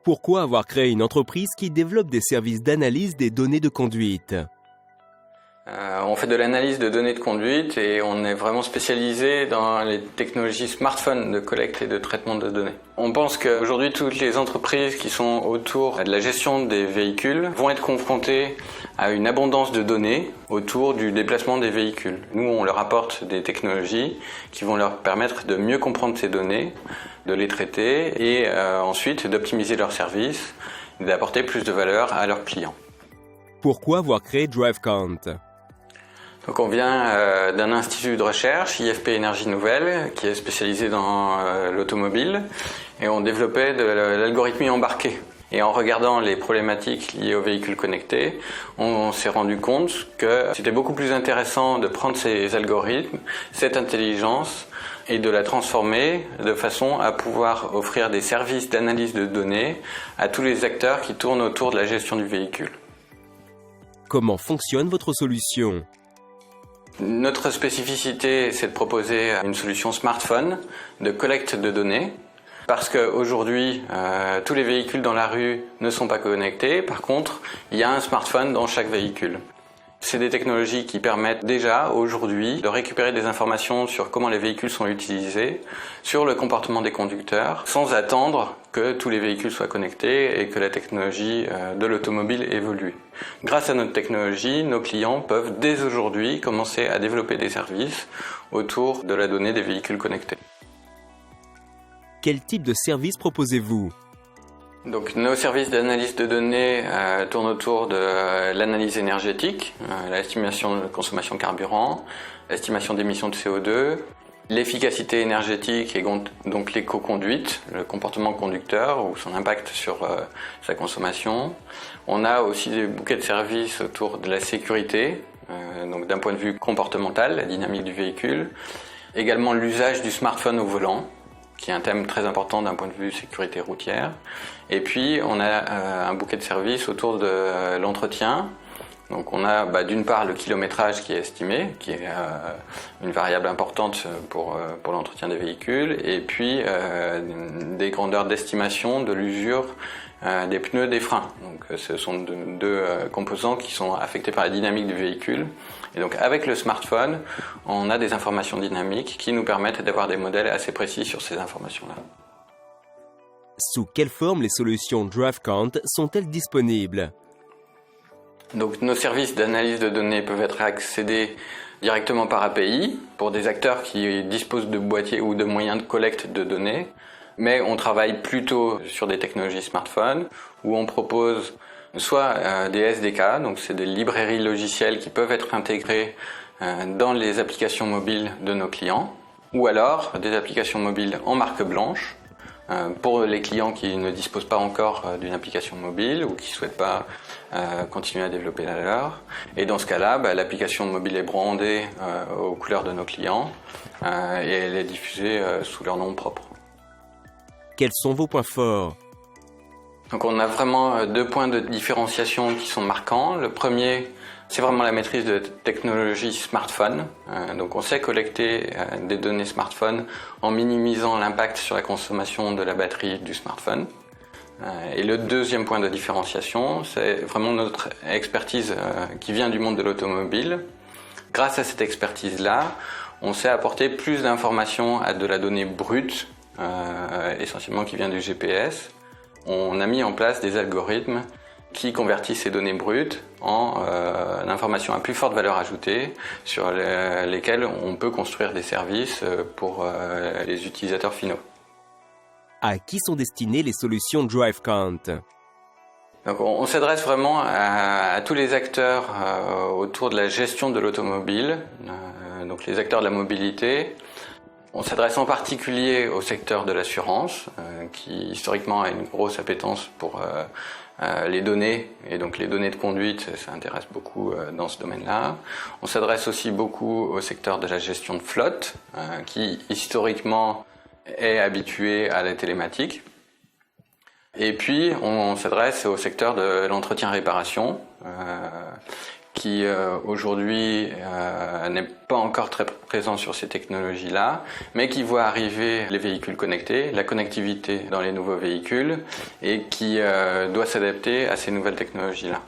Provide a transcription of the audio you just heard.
Pourquoi avoir créé une entreprise qui développe des services d'analyse des données de conduite ? On fait de l'analyse de données de conduite et on est vraiment spécialisé dans les technologies smartphone de collecte et de traitement de données. On pense qu'aujourd'hui, toutes les entreprises qui sont autour de la gestion des véhicules vont être confrontées à une abondance de données autour du déplacement des véhicules. Nous, on leur apporte des technologies qui vont leur permettre de mieux comprendre ces données, de les traiter et ensuite d'optimiser leurs services et d'apporter plus de valeur à leurs clients. Pourquoi avoir créé DriveCount ? Donc on vient d'un institut de recherche, IFP Énergie Nouvelle, qui est spécialisé dans l'automobile, et on développait de l'algorithmie embarquée. Et en regardant les problématiques liées aux véhicules connectés, on s'est rendu compte que c'était beaucoup plus intéressant de prendre ces algorithmes, cette intelligence, et de la transformer de façon à pouvoir offrir des services d'analyse de données à tous les acteurs qui tournent autour de la gestion du véhicule. Comment fonctionne votre solution ? Notre spécificité, c'est de proposer une solution smartphone de collecte de données. Parce qu'aujourd'hui, tous les véhicules dans la rue ne sont pas connectés. Par contre, il y a un smartphone dans chaque véhicule. C'est des technologies qui permettent déjà aujourd'hui de récupérer des informations sur comment les véhicules sont utilisés, sur le comportement des conducteurs, sans attendre que tous les véhicules soient connectés et que la technologie de l'automobile évolue. Grâce à notre technologie, nos clients peuvent dès aujourd'hui commencer à développer des services autour de la donnée des véhicules connectés. Quel type de service proposez-vous ? Donc nos services d'analyse de données tournent autour de l'analyse énergétique, l'estimation de consommation carburant, l'estimation d'émissions de CO2, l'efficacité énergétique et donc l'éco-conduite, le comportement conducteur ou son impact sur sa consommation. On a aussi des bouquets de services autour de la sécurité, donc d'un point de vue comportemental, la dynamique du véhicule. Également l'usage du smartphone au volant, qui est un thème très important d'un point de vue sécurité routière. Et puis, on a un bouquet de services autour de l'entretien. Donc, on a d'une part le kilométrage qui est estimé, qui est une variable importante pour l'entretien des véhicules, et puis des grandeurs d'estimation de l'usure des pneus, des freins. Donc, ce sont deux composants qui sont affectés par la dynamique du véhicule. Et donc, avec le smartphone, on a des informations dynamiques qui nous permettent d'avoir des modèles assez précis sur ces informations-là. Sous quelle forme les solutions DriveCount sont-elles disponibles ? Donc, nos services d'analyse de données peuvent être accédés directement par API pour des acteurs qui disposent de boîtiers ou de moyens de collecte de données. Mais on travaille plutôt sur des technologies smartphones où on propose soit des SDK, donc c'est des librairies logicielles qui peuvent être intégrées dans les applications mobiles de nos clients, ou alors des applications mobiles en marque blanche pour les clients qui ne disposent pas encore d'une application mobile ou qui ne souhaitent pas continuer à développer la leur. Et dans ce cas-là, l'application mobile est brandée aux couleurs de nos clients et elle est diffusée sous leur nom propre. Quels sont vos points forts ? Donc on a vraiment deux points de différenciation qui sont marquants. Le premier, c'est vraiment la maîtrise de technologie smartphone. Donc on sait collecter des données smartphone en minimisant l'impact sur la consommation de la batterie du smartphone. Et le deuxième point de différenciation, c'est vraiment notre expertise qui vient du monde de l'automobile. Grâce à cette expertise-là, on sait apporter plus d'informations à de la donnée brute, essentiellement qui vient du GPS. On a mis en place des algorithmes qui convertissent ces données brutes en informations à plus forte valeur ajoutée sur lesquelles on peut construire des services pour les utilisateurs finaux. À qui sont destinées les solutions DriveCount ? Donc on s'adresse vraiment à tous les acteurs autour de la gestion de l'automobile, donc les acteurs de la mobilité. On s'adresse en particulier au secteur de l'assurance, qui historiquement a une grosse appétence pour les données, et donc les données de conduite, ça intéresse beaucoup dans ce domaine-là. On s'adresse aussi beaucoup au secteur de la gestion de flotte, qui historiquement est habitué à la télématique. Et puis on s'adresse au secteur de l'entretien-réparation, qui aujourd'hui n'est pas encore très présent sur ces technologies-là, mais qui voit arriver les véhicules connectés, la connectivité dans les nouveaux véhicules, et qui doit s'adapter à ces nouvelles technologies-là.